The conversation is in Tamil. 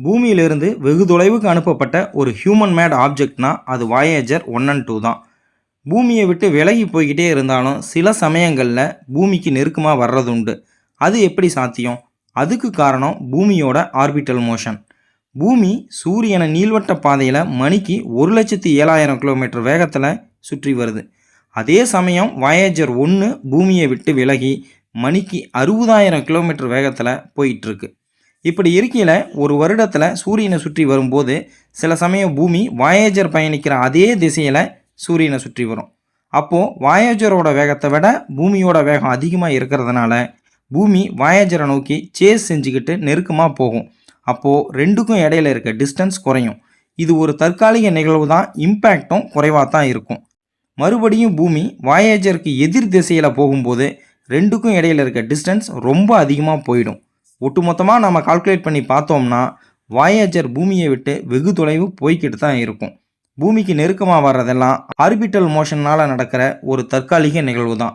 பூமியிலிருந்து வெகு தொலைவுக்கு அனுப்பப்பட்ட ஒரு ஹியூமன் மேட் ஆப்ஜெக்ட்னா அது வாயேஜர் 1 அண்ட் 2 தான். பூமியை விட்டு விலகி போய்கிட்டே இருந்தாலும் சில சமயங்களில் பூமிக்கு நெருக்கமாக வர்றதுண்டு. அது எப்படி சாத்தியம்? அதுக்கு காரணம் பூமியோட ஆர்பிட்டல் மோஷன். பூமி சூரியனை நீள்வட்ட பாதையில் மணிக்கு 1,07,000 கிலோமீட்டர் வேகத்தில் சுற்றி வருது. அதே சமயம் வாயேஜர் 1 பூமியை விட்டு விலகி மணிக்கு 60,000 கிலோமீட்டர் வேகத்தில் போயிட்டுருக்கு. இப்படி இருக்கையில் ஒரு வருடத்தில் சூரியனை சுற்றி வரும்போது சில சமயம் பூமி வாயேஜர் பயணிக்கிற அதே திசையில் சூரியனை சுற்றி வரும். அப்போது வாயேஜரோட வேகத்தை விட பூமியோட வேகம் அதிகமாக இருக்கிறதுனால பூமி வாயேஜரை நோக்கி சேஸ் செஞ்சுக்கிட்டு நெருக்கமாக போகும். அப்போது ரெண்டுக்கும் இடையில இருக்க டிஸ்டன்ஸ் குறையும். இது ஒரு தற்காலிக நிகழ்வு தான், இம்பேக்டும் குறைவாக தான் இருக்கும். மறுபடியும் பூமி வாயேஜருக்கு எதிர் திசையில் போகும்போது ரெண்டுக்கும் இடையில இருக்க டிஸ்டன்ஸ் ரொம்ப அதிகமாக போயிடும். ஒட்டுமொத்தமாக நம்ம கால்குலேட் பண்ணி பார்த்தோம்னா வாயேஜர் பூமியை விட்டு வெகு தொலைவு போய்கிட்டு தான் இருக்கும். பூமிக்கு நெருக்கமாக வர்றதெல்லாம் ஆர்பிட்டல் மோஷனால் நடக்கிற ஒரு தற்காலிக நிகழ்வு தான்.